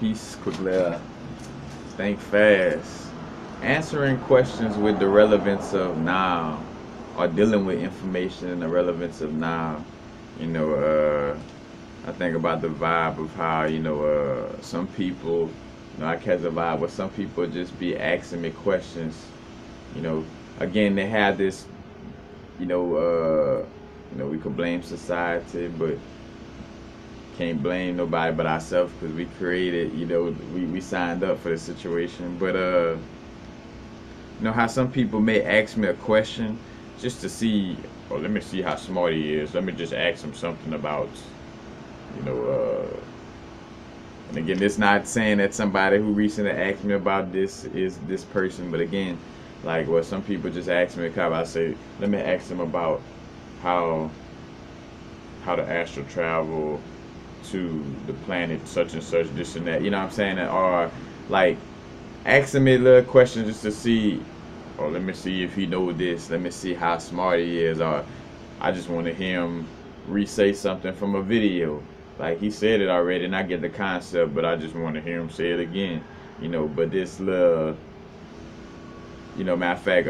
Peace, Quigley. Think fast. Answering questions with the relevance of now, or dealing with information in the relevance of now. You know, I think about the vibe of how some people, I catch a vibe where some people just be asking me questions. You know, again they have this. You know, we could blame society, but can't blame nobody but ourselves because we created, we signed up for the situation. But how some people may ask me a question just to see, oh, let me see how smart he is. Let me just ask him something about, you know, and again, it's not saying that somebody who recently asked me about this is this person, but again, like what some people just ask me, I say, let me ask them about how to astral travel to the planet such and such, this and that. You know what I'm saying? Or like asking me little questions just to see, or let me see if he knows this. Let me see how smart he is. Or I just want to hear him re-say something from a video. Like he said it already, and I get the concept, but I just want to hear him say it again. But this little, matter of fact,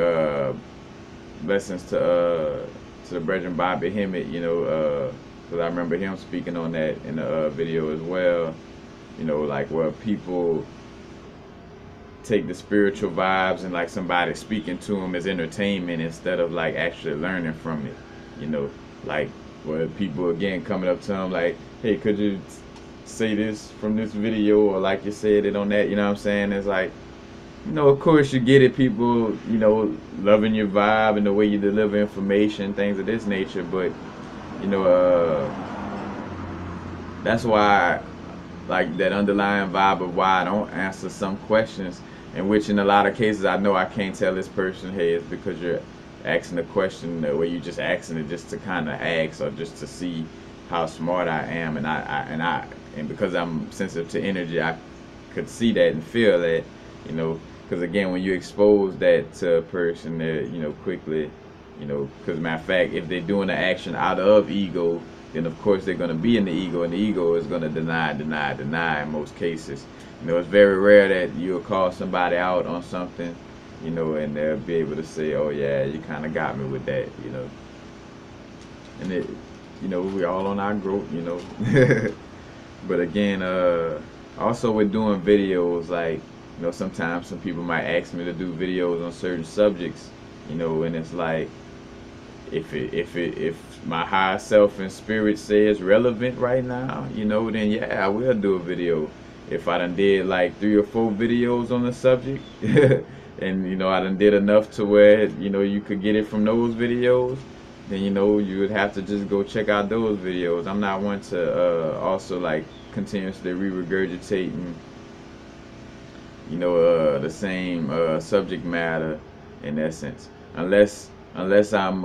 blessings to the brethren Bobby Hemmett, because I remember him speaking on that in the video as well. Like where people take the spiritual vibes and like somebody speaking to them as entertainment instead of like actually learning from it. Like where people again coming up to them like, hey, could you say this from this video, or like you said it on that. You know what I'm saying? It's like, of course you get it, people, loving your vibe and the way you deliver information, things of this nature, but that's why, like that underlying vibe of why I don't answer some questions, in which in a lot of cases I know I can't tell this person, hey, it's because you're asking the question the way you just asking it just to kind of ask or just to see how smart I am, and because I'm sensitive to energy, I could see that and feel that, because again, when you expose that to a person, that quickly, because matter of fact, if they're doing the action out of ego, then of course they're going to be in the ego, and the ego is going to deny in most cases. It's very rare that you'll call somebody out on something, and they'll be able to say, oh yeah, you kind of got me with that, and it, we all on our growth, but again, also with doing videos, like, sometimes some people might ask me to do videos on certain subjects, and it's like, if my higher self and spirit says relevant right now, then yeah, I will do a video. If I done did like 3 or 4 videos on the subject, and I done did enough to where you could get it from those videos, then you would have to just go check out those videos. I'm not one to also like continuously re-regurgitating the same subject matter in essence, unless I'm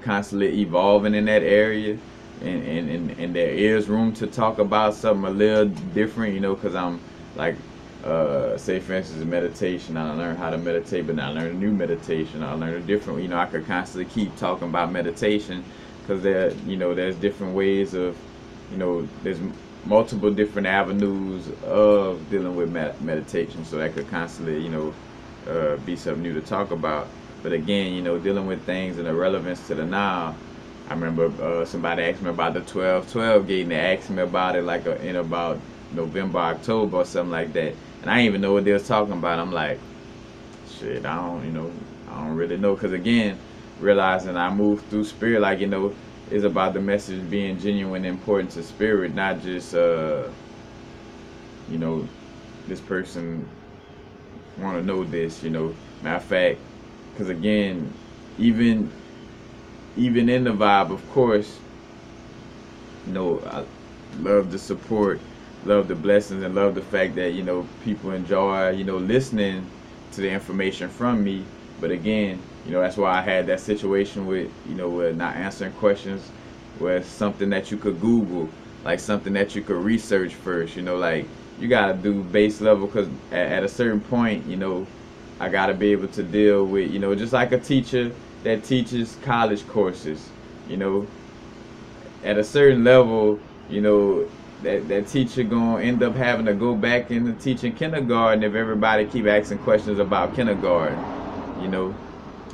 constantly evolving in that area, and there is room to talk about something a little different, because I'm like, say for instance, meditation. I learned how to meditate, but now I learned a new meditation. I learned a different, I could constantly keep talking about meditation, because there's different ways of, there's multiple different avenues of dealing with meditation, so that could constantly, be something new to talk about. But again, dealing with things in the relevance to the now. I remember somebody asked me about the 12-12 gate, and they asked me about it like in about November, October, or something like that. And I didn't even know what they was talking about. I'm like, shit, I don't really know. Because again, realizing I move through spirit, like, is about the message being genuine and important to spirit, not just, this person want to know this, Matter of fact, because again, even in the vibe, of course, I love the support, love the blessings, and love the fact that people enjoy listening to the information from me. But again, that's why I had that situation with with not answering questions, where it's something that you could Google, like something that you could research first. Like you gotta do base level, because at a certain point, I gotta be able to deal with just like a teacher that teaches college courses. At a certain level, that teacher gonna end up having to go back into teaching kindergarten if everybody keep asking questions about kindergarten. You know,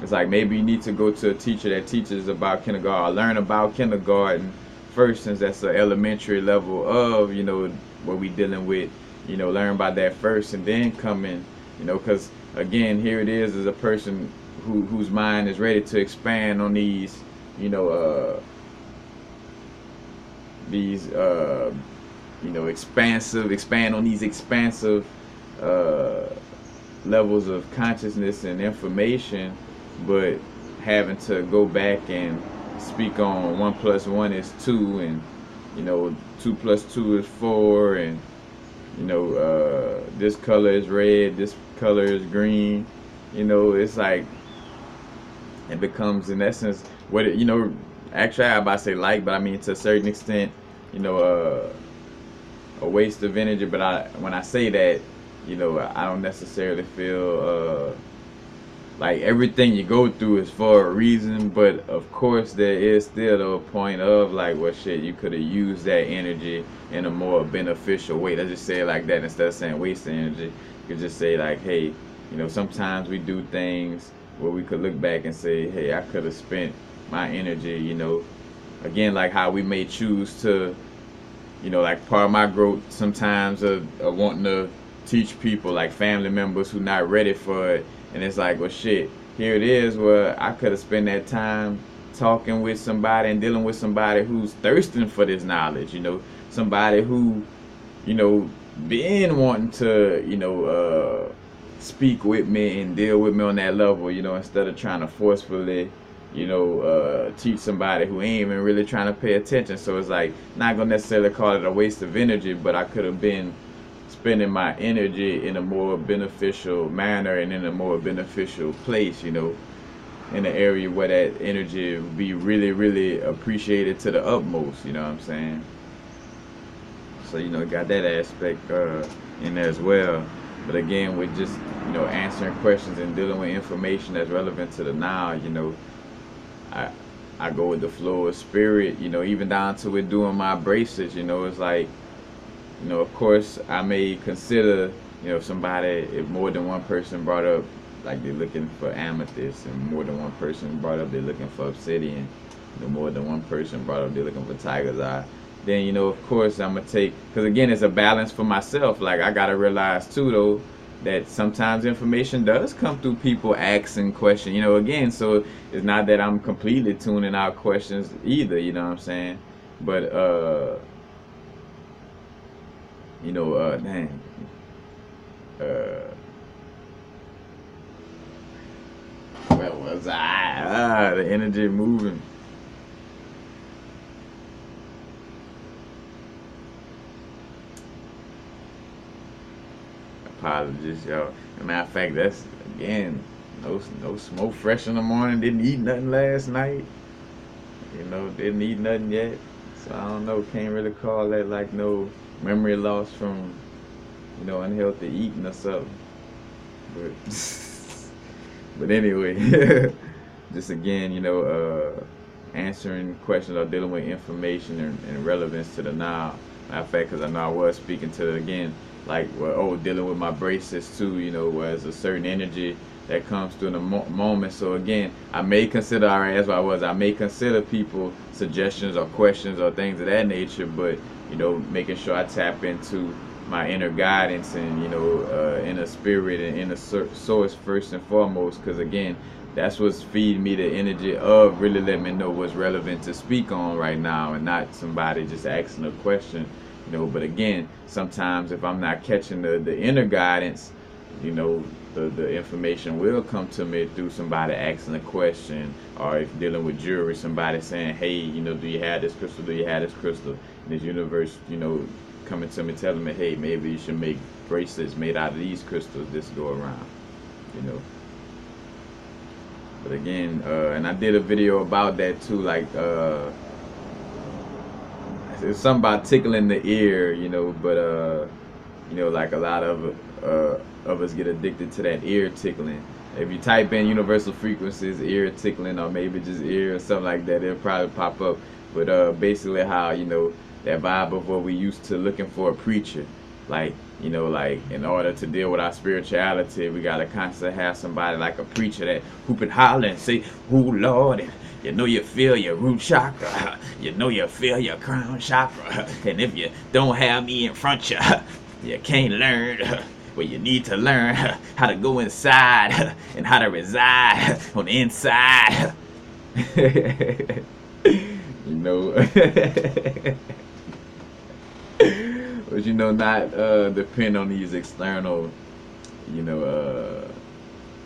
it's like maybe you need to go to a teacher that teaches about kindergarten, or learn about kindergarten first, since that's the elementary level of, you know, what we dealing with. You know, learn about that first, and then come in. You know, because again, here it is a person whose mind is ready to expand on these, you know, these you know, expand on these expansive uh, levels of consciousness and information, but having to go back and speak on 1+1 is 2, and you know 2+2 is 4, and you know this color is red, this color is green. You know, it's like it becomes in essence what it, you know. Actually, I'm about to say like, but I mean to a certain extent, you know, a waste of energy. But when I say that, you know, I don't necessarily feel like everything you go through is for a reason. But of course, there is still a point of like, well, shit, you could have used that energy in a more beneficial way. Let's just say it like that instead of saying waste energy. You could just say like, hey, you know, sometimes we do things where we could look back and say, hey, I could have spent my energy, you know, again, like how we may choose to, you know, like part of my growth sometimes of wanting to teach people, like family members who not ready for it, and it's like, well, shit, here it is where I could have spent that time talking with somebody and dealing with somebody who's thirsting for this knowledge, you know, somebody who, you know, been wanting to, you know, speak with me and deal with me on that level, you know, instead of trying to forcefully, you know, teach somebody who ain't even really trying to pay attention. So it's like, not gonna necessarily call it a waste of energy, but I could have been spending my energy in a more beneficial manner and in a more beneficial place, you know, in an area where that energy would be really, really appreciated to the utmost, you know what I'm saying? So, you know, got that aspect in there as well. But again, with just, you know, answering questions and dealing with information that's relevant to the now, you know, I I go with the flow of spirit, you know, even down to it doing my bracelets, you know, it's like, you know, of course I may consider, you know, if more than one person brought up like they're looking for amethyst, and more than one person brought up they're looking for obsidian, you know, more than one person brought up they're looking for tiger's eye, then, you know, of course I'm gonna take, because again, it's a balance for myself. Like I gotta realize too though, that sometimes information does come through people asking questions, you know, again, so it's not that I'm completely tuning out questions either, you know what I'm saying? But you know, dang, uh where was I? The energy moving. Apologies, y'all. As a matter of fact, that's again, no smoke fresh in the morning. Didn't eat nothing last night. You know, didn't eat nothing yet. So I don't know. Can't really call that like no memory loss from, you know, unhealthy eating or something. But but anyway, just again, you know, answering questions or dealing with information and relevance to the now. Matter of fact, because I know I was speaking to again, like, well, oh, dealing with my braces too, you know, where there's a certain energy that comes through in a moment. So again, I may consider, all right, that's what I was, I may consider people suggestions or questions or things of that nature, but, you know, making sure I tap into my inner guidance and, you know, inner spirit and inner source first and foremost, because again, that's what's feeding me the energy of really letting me know what's relevant to speak on right now, and not somebody just asking a question, you know. But again, sometimes if I'm not catching the inner guidance, you know, the information will come to me through somebody asking a question, or if dealing with jewelry, somebody saying, hey, you know, do you have this crystal, do you have this crystal, and this universe, you know, coming to me telling me, hey, maybe you should make bracelets made out of these crystals this go around, you know. But again, and I did a video about that too, like it's something about tickling the ear, you know, but you know, like a lot of us get addicted to that ear tickling. If you type in universal frequencies, ear tickling, or maybe just ear or something like that, it'll probably pop up. But basically how, you know, that vibe of what we used to looking for a preacher. Like, like in order to deal with our spirituality, we gotta constantly have somebody like a preacher that who can holler and say, "Oh Lord," and you feel your root chakra, you feel your crown chakra, and if you don't have me in front you, you can't learn. Well, you need to learn how to go inside and how to reside on the inside. you know. But not depend on these external,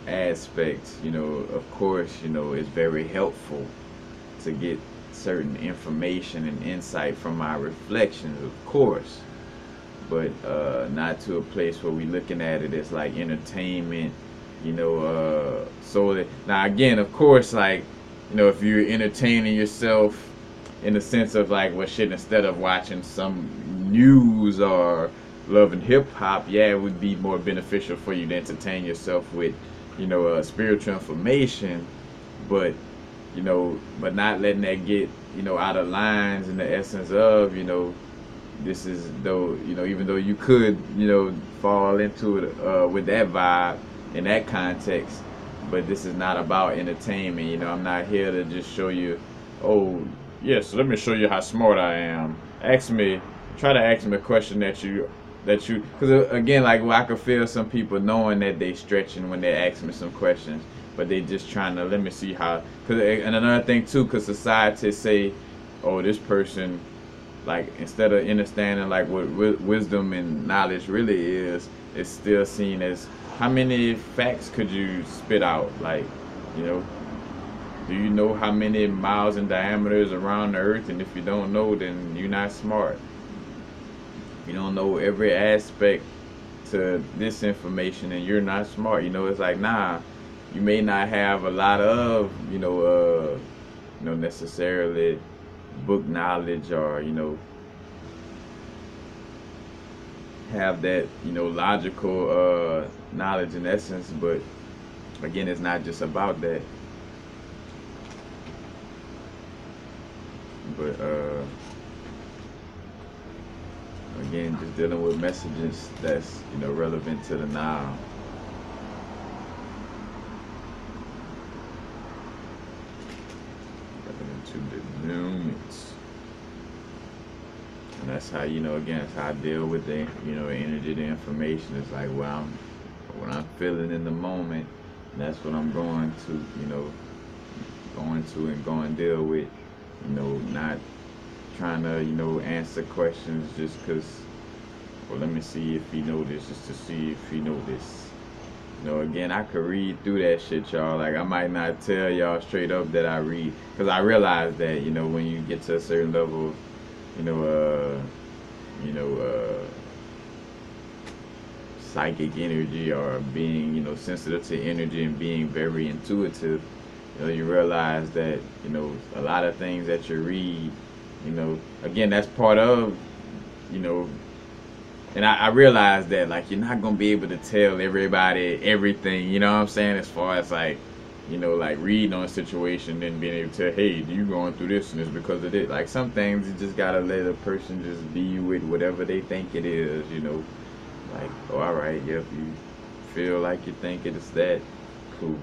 aspects. Of course, it's very helpful to get certain information and insight from our reflections, of course, but not to a place where we looking at it as like entertainment, so that, now again, of course, like, if you're entertaining yourself in the sense of like, well, shit, instead of watching some news or love and hip hop, yeah, it would be more beneficial for you to entertain yourself with, spiritual information, but but not letting that get, out of lines in the essence of, this is though, even though you could, fall into it with that vibe in that context, but this is not about entertainment. I'm not here to just show you, oh, yes, let me show you how smart I am. Try to ask me a question that you, because again, like, well, I could feel some people knowing that they stretching when they ask me some questions, but they just trying to let me see how. And another thing too, because society say, oh, this person, like, instead of understanding like what wisdom and knowledge really is, it's still seen as how many facts could you spit out, like, do you know how many miles in diameter is around the earth? And if you don't know, then you're not smart. If you don't know every aspect to this information, then you're not smart. It's like, nah, you may not have a lot of, necessarily book knowledge, or, have that, logical knowledge in essence, but again, it's not just about that. But again, just dealing with messages that's, relevant to the now. Relevant to the moments. And that's how, again, it's how I deal with the, energy, the information. It's like, well, what I'm feeling in the moment, and that's what I'm going to, and deal with. Not trying to, answer questions just because, well, let me see if he know this, just to see if he know this. Again, I could read through that shit, y'all. Like, I might not tell y'all straight up that I read, because I realize that, when you get to a certain level of, psychic energy, or being, sensitive to energy and being very intuitive, you realize that, a lot of things that you read, again, that's part of, and I realize that, like, you're not going to be able to tell everybody everything, you know what I'm saying, as far as, like, like reading on a situation and being able to tell, hey, you going through this and it's because of it. Like, some things you just got to let a person just be with whatever they think it is, like, oh, all right, yeah, if you feel like you think it is that, cool,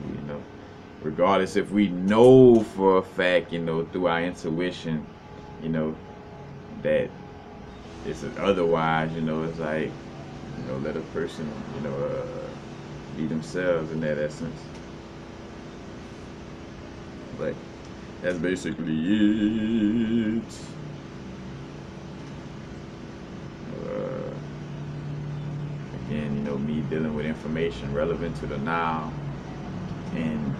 regardless if we know for a fact, through our intuition, that it's otherwise, it's like, let a person, be themselves in that essence. But that's basically it. Again, me dealing with information relevant to the now, and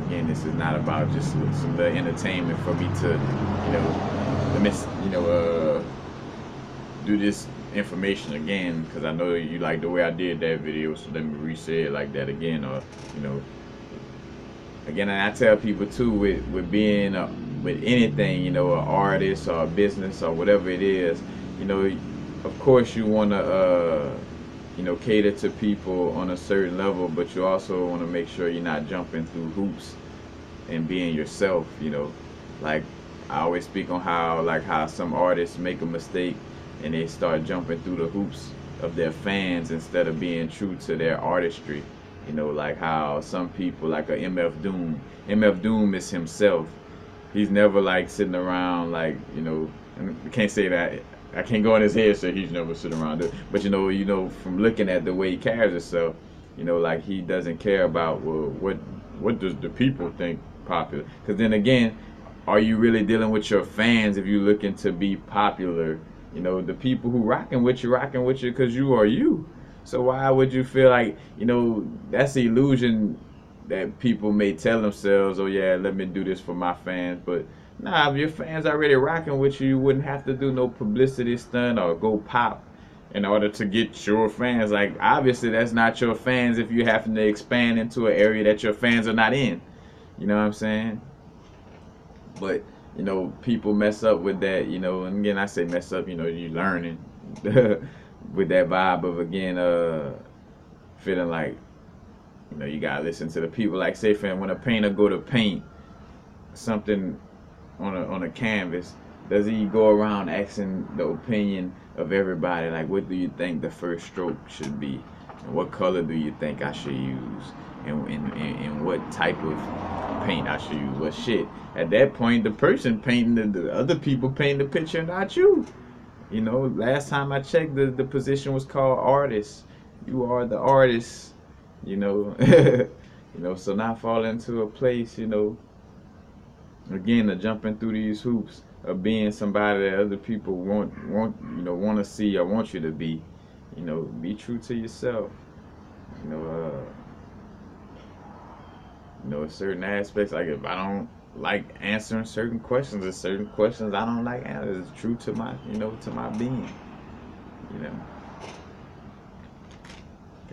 again, this is not about just some little entertainment for me to, let me, do this information again, because I know you like the way I did that video, so let me re-say it like that again, or, again, and I tell people too, with being, with anything, an artist or a business or whatever it is, of course you want to, cater to people on a certain level, but you also want to make sure you're not jumping through hoops and being yourself, like, I always speak on how some artists make a mistake and they start jumping through the hoops of their fans instead of being true to their artistry. You know, like how some people like a MF Doom. MF Doom is himself. He's never like sitting around like, and I can't say that I can't go in his head so he's never sitting around. But from looking at the way he carries himself, like he doesn't care about, well, what does the people think popular? Because then again, are you really dealing with your fans if you're looking to be popular? The people who rocking with you because you are you. So why would you feel like, that's the illusion that people may tell themselves, oh yeah, let me do this for my fans. But nah, if your fans already rocking with you, you wouldn't have to do no publicity stunt or go pop in order to get your fans. Like, obviously that's not your fans if you're having to expand into an area that your fans are not in. You know what I'm saying? But people mess up with that. And again, I say mess up. You learning with that vibe of, again, feeling like you gotta listen to the people. Like, say, for when a painter go to paint something on a canvas, does he go around asking the opinion of everybody? Like, what do you think the first stroke should be? And what color do you think I should use? And what type of paint I should use? Well, shit. At that point, the person painting the other people painting the picture, not you. Last time I checked, the position was called artist. You are the artist. So not fall into a place, again, of jumping through these hoops of being somebody that other people want to see or want you to be. Be true to yourself. You know, certain aspects, like if I don't like answering certain questions, there's certain questions I don't like answering. It's true to my, to my being.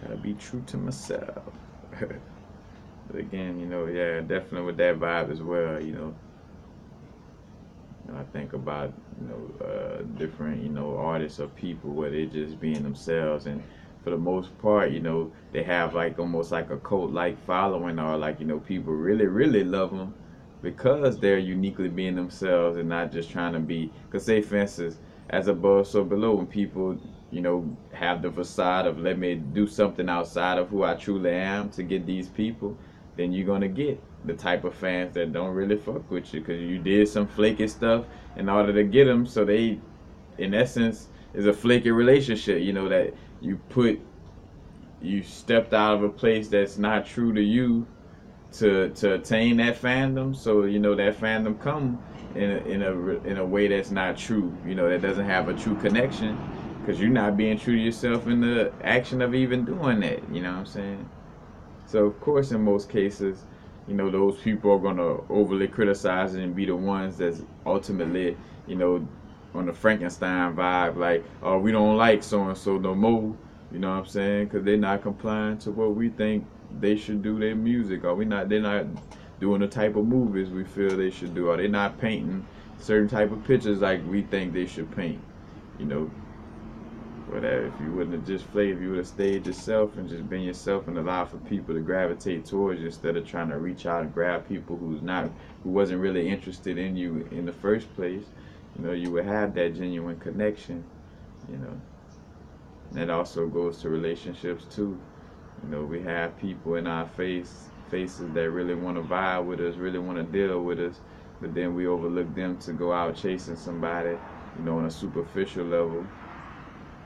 Gotta be true to myself. But again, yeah, definitely with that vibe as well. I think about different artists or people where they just being themselves, and for the most part, they have like almost like a cult like following, or like people really really love them because they're uniquely being themselves and not just trying to be. Because, say for instance, as above so below, when people have the facade of, let me do something outside of who I truly am to get these people, then you're gonna get the type of fans that don't really fuck with you because you did some flaky stuff in order to get them. So they, in essence, is a flaky relationship. That you stepped out of a place that's not true to you to attain that fandom. So that fandom come in a way that's not true. That doesn't have a true connection because you're not being true to yourself in the action of even doing that. You know what I'm saying? So of course, in most cases, those people are gonna overly criticize and be the ones that's ultimately, on the Frankenstein vibe, like, oh, we don't like so and so no more. You know what I'm saying? Because they're not complying to what we think they should do their music, or they're not doing the type of movies we feel they should do, or they're not painting certain type of pictures like we think they should paint. But if you wouldn't have just played, if you would have stayed yourself and just been yourself and allowed for people to gravitate towards you instead of trying to reach out and grab people who wasn't really interested in you in the first place, you would have that genuine connection. And that also goes to relationships too. We have people in our faces that really want to vibe with us, really want to deal with us, but then we overlook them to go out chasing somebody, on a superficial level,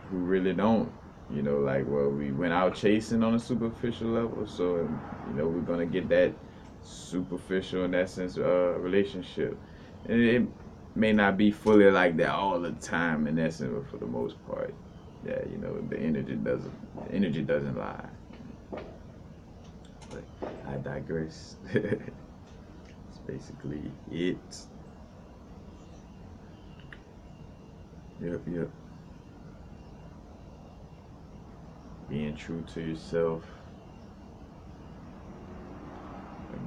who really don't, like, well, we went out chasing on a superficial level, so, we're going to get that superficial, in that sense, relationship. And it may not be fully like that all the time, in essence, but for the most part, yeah, the energy doesn't lie. But I digress. That's basically it. Yep. Being true to yourself.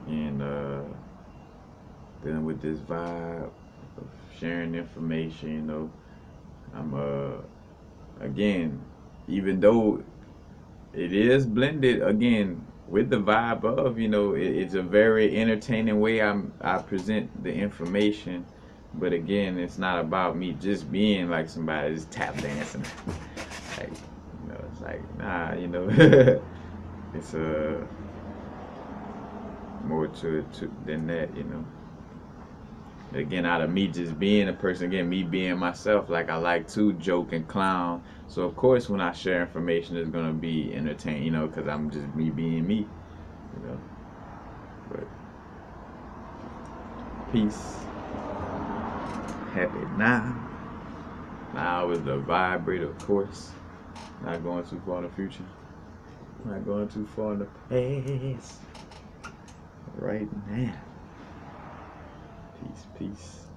Again, dealing with this vibe of sharing information, I'm again, even though it is blended again with the vibe of, it's a very entertaining way I present the information, But again, it's not about me just being like somebody just tap dancing. Like, it's like, nah, it's more to it than that. Again, out of me just being a person, again, me being myself, like I like to joke and clown. So of course, when I share information, it's gonna be entertaining, because I'm just me being me, you know. But peace, happy now. Now is the vibrate, of course. Not going too far in the future. Not going too far in the past. Right now. Peace, peace.